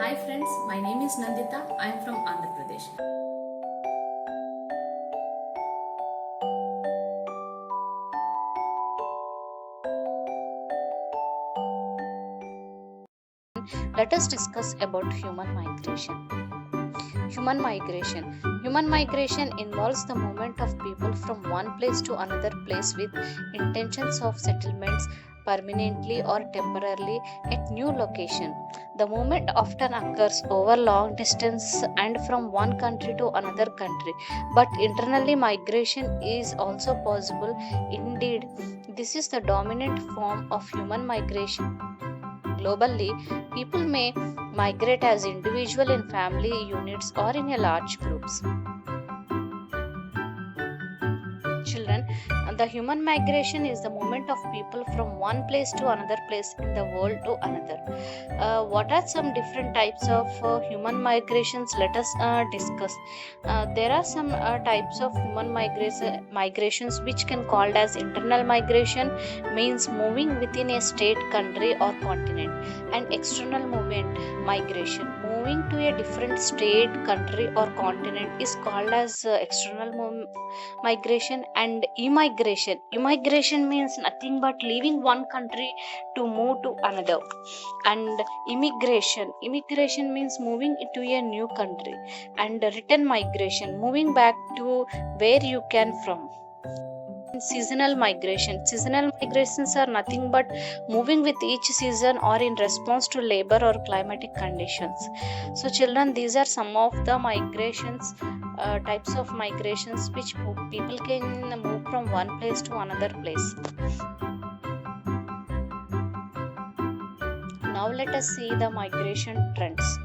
Hi friends, my name is Nandita. I am from Andhra Pradesh. Let us discuss about human migration. Human migration. Human migration involves the movement of people from one place to another place with intentions of settlements permanently or temporarily at new location. The movement often occurs over long distance and from one country to another country, but internally migration is also possible. Indeed, this is the dominant form of human migration. Globally, people may migrate as individual in family units or in a large groups. Children, the human migration is the movement of people from one place to another place in the world to another. What are some different types of human migrations? Let us discuss. There are some types of human migrations which can called as internal migration, means moving within a state, country or continent, and external movement migration, moving to a different state, country or continent, is called as external migration. And immigration means nothing but leaving one country to move to another. And immigration means moving to a new country. And return migration, moving back to where you came from. Seasonal migrations are nothing but moving with each season or in response to labor or climatic conditions. So children, these are some of the migrations, types of migrations which people can move from one place to another place. Now let us see the migration trends.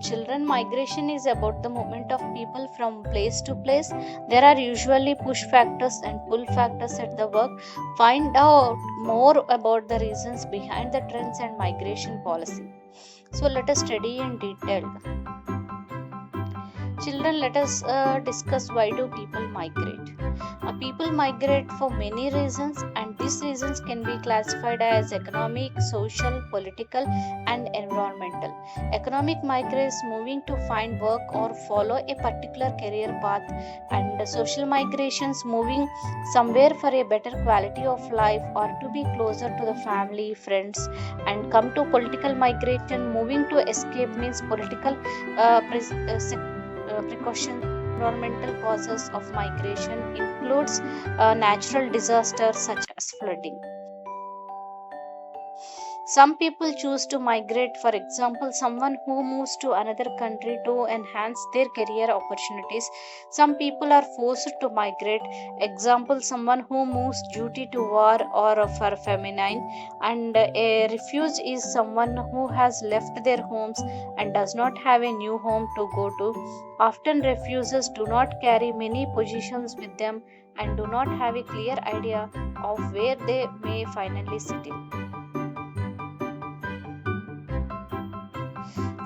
Children, migration is about the movement of people from place to place. There are usually push factors and pull factors at the work. Find out more about the reasons behind the trends and migration policy. So let us study in detail. Children, let us discuss why do people migrate. People migrate for many reasons, and these reasons can be classified as economic, social, political, and environmental. Economic migrates moving to find work or follow a particular career path, and social migrations moving somewhere for a better quality of life or to be closer to the family, friends. And come to political migration, moving to escape means political precautions. Environmental causes of migration includes natural disasters such as flooding. Some people choose to migrate, for example, someone who moves to another country to enhance their career opportunities. Some people are forced to migrate, example, someone who moves due to war or for feminine. And a refugee is someone who has left their homes and does not have a new home to go to. Often, refugees do not carry many possessions with them and do not have a clear idea of where they may finally settle.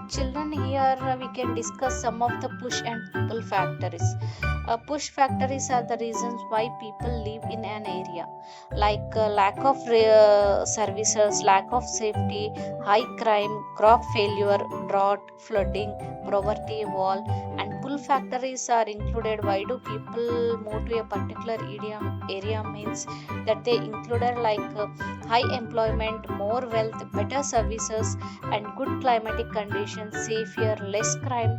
Children, here we can discuss some of the push and pull factors. Push factors are the reasons why people live in an area, like lack of services, lack of safety, high crime, crop failure, drought, flooding, poverty, war. And pull factors are included. Why do people move to a particular area means that they included like high employment, more wealth, better services, and good climatic conditions, safer, less crime,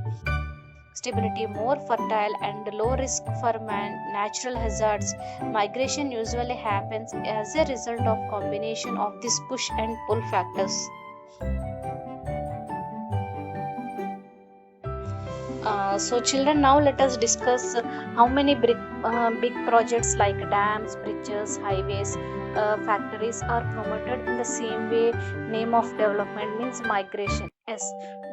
stability, more fertile, and low risk for natural hazards. Migration usually happens as a result of combination of these push and pull factors. So children, now let us discuss how many big projects like dams, bridges, highways, factories are promoted in the same way. Name of development means migration. Yes,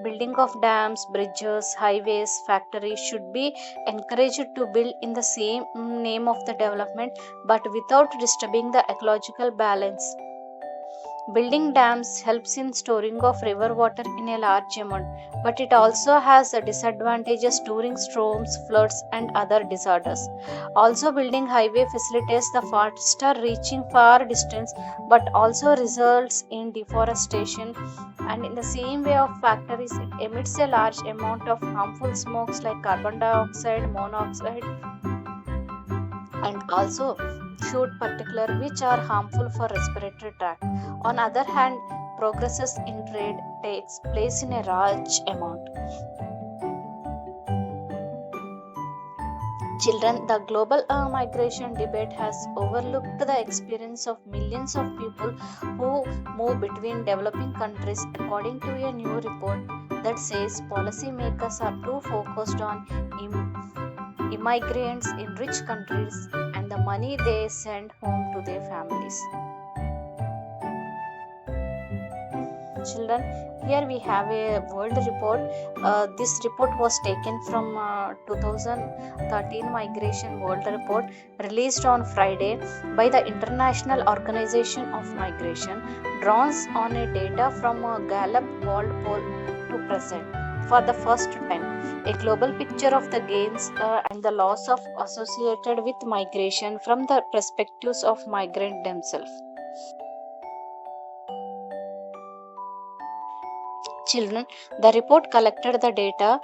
building of dams, bridges, highways, factories should be encouraged to build in the same name of the development, but without disturbing the ecological balance. Building dams helps in storing of river water in a large amount, but it also has disadvantages during storms, floods, and other disorders. Also, building highway facilitates the faster reaching far distance, but also results in deforestation. And in the same way of factories, it emits a large amount of harmful smokes like carbon dioxide, monoxide, and also soot particular which are harmful for respiratory tract. On other hand, progresses in trade takes place in a large amount. Children, the global migration debate has overlooked the experience of millions of people who move between developing countries, according to a new report that says policymakers are too focused on immigrants in rich countries and the money they send home to their families. Children, here we have a world report. This report was taken from 2013 Migration World Report, released on Friday by the International Organization of Migration, draws on a data from Gallup World Poll to present for the first time a global picture of the gains and the loss of associated with migration from the perspectives of migrants themselves. Children, the report collected the data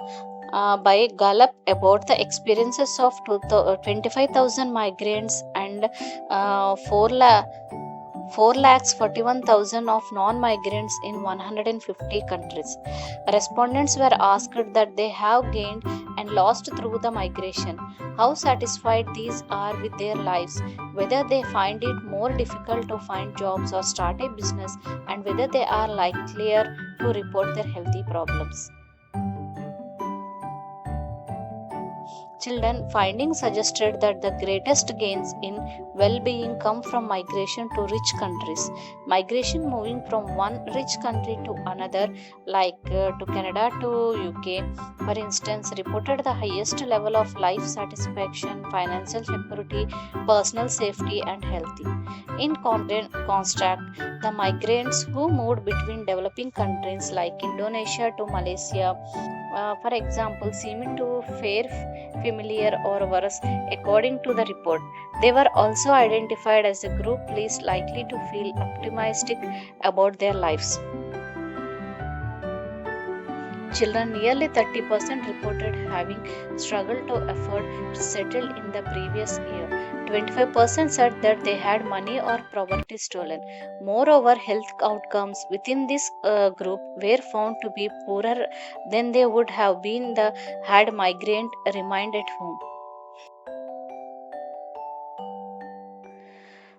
by Gallup about the experiences of 25,000 migrants and 4,41,000 of non-migrants in 150 countries. Respondents were asked that they have gained and lost through the migration, how satisfied these are with their lives, whether they find it more difficult to find jobs or start a business, and whether they are likelier to report their healthy problems. Children, findings suggested that the greatest gains in well-being come from migration to rich countries. Migration moving from one rich country to another, like to Canada to UK, for instance, reported the highest level of life satisfaction, financial security, personal safety, and healthy. In contrast, the migrants who moved between developing countries like Indonesia to Malaysia, for example, seemed to fare familiar or worse, according to the report. They were also identified as a group least likely to feel optimistic about their lives. Children, nearly 30% reported having struggled to afford to settle in the previous year. 25% said that they had money or property stolen. Moreover, health outcomes within this group were found to be poorer than they would have been had migrant remained at home.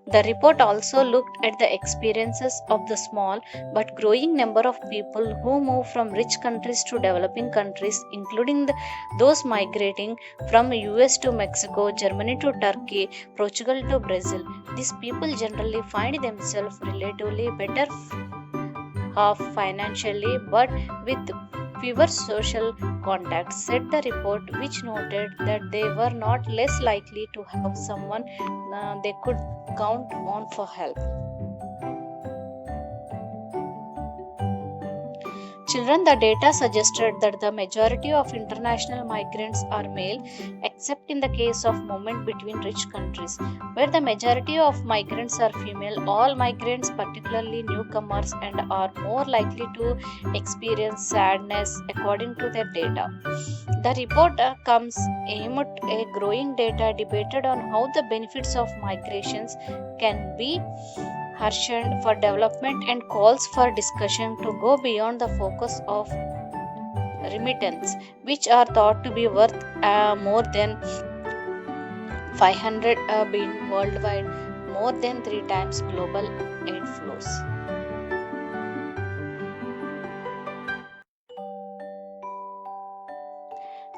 The report also looked at the experiences of the small but growing number of people who move from rich countries to developing countries, including those migrating from US to Mexico, Germany to Turkey, Portugal to Brazil. These people generally find themselves relatively better off financially but with fewer social contacts, said the report, which noted that they were not less likely to have someone they could count on for help. Children, the data suggested that the majority of international migrants are male, except in the case of movement between rich countries, where the majority of migrants are female. All migrants, particularly newcomers, and are more likely to experience sadness, according to their data. The report comes amid a growing data debated on how the benefits of migrations can be harnessed for development and calls for discussion to go beyond the focus of remittance, which are thought to be worth more than 500 billion worldwide, more than 3 times global aid flows.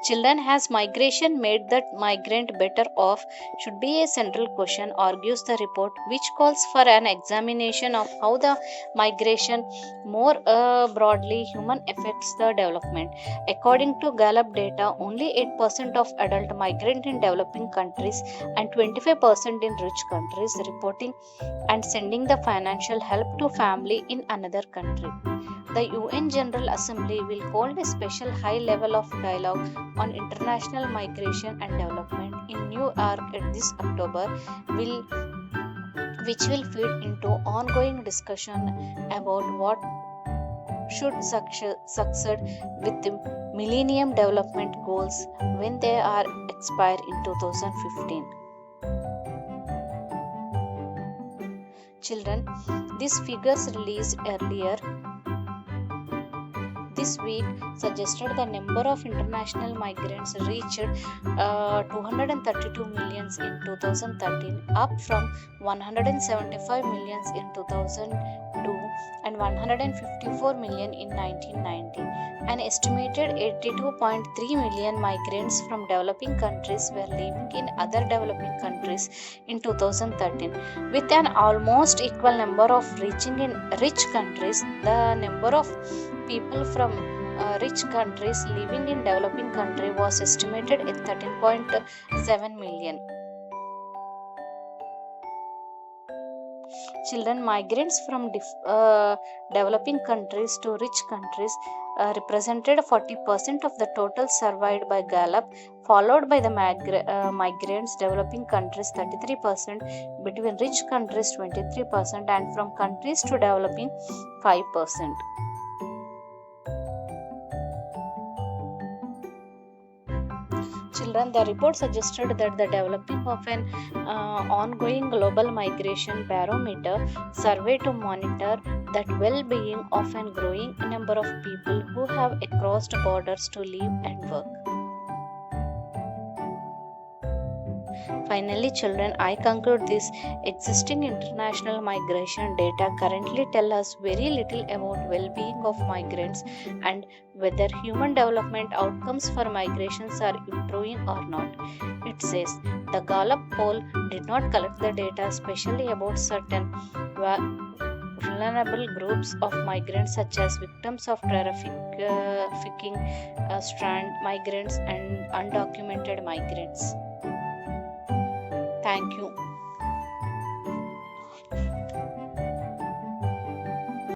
Children, has migration made the migrant better off? Should be a central question, argues the report, which calls for an examination of how the migration more broadly human affects the development. According to Gallup data, only 8% of adult migrant in developing countries and 25% in rich countries reporting and sending the financial help to family in another country. The UN General Assembly will hold a special high level of dialogue on international migration and development in New York at this October, which will feed into ongoing discussion about what should succeed with the Millennium Development Goals when they are expire in 2015. Children, these figures released earlier this week suggested the number of international migrants reached 232 million in 2013, up from 175 million in 2002 and 154 million in 1990. An estimated 82.3 million migrants from developing countries were living in other developing countries in 2013, with an almost equal number of reaching in rich countries. The number of people from rich countries living in developing country was estimated at 13.7 million. Children, migrants from developing countries to rich countries represented 40% of the total surveyed by Gallup, followed by the migrants developing countries 33%, between rich countries 23%, and from countries to developing 5%. Children, the report suggested that the developing of an ongoing global migration barometer survey to monitor that well-being of a growing number of people who have crossed borders to live and work. Finally, children, I conclude this. Existing international migration data currently tell us very little about well-being of migrants and whether human development outcomes for migrations are improving or not. It says the Gallup poll did not collect the data, especially about certain vulnerable groups of migrants such as victims of trafficking, strand migrants, and undocumented migrants. Thank you.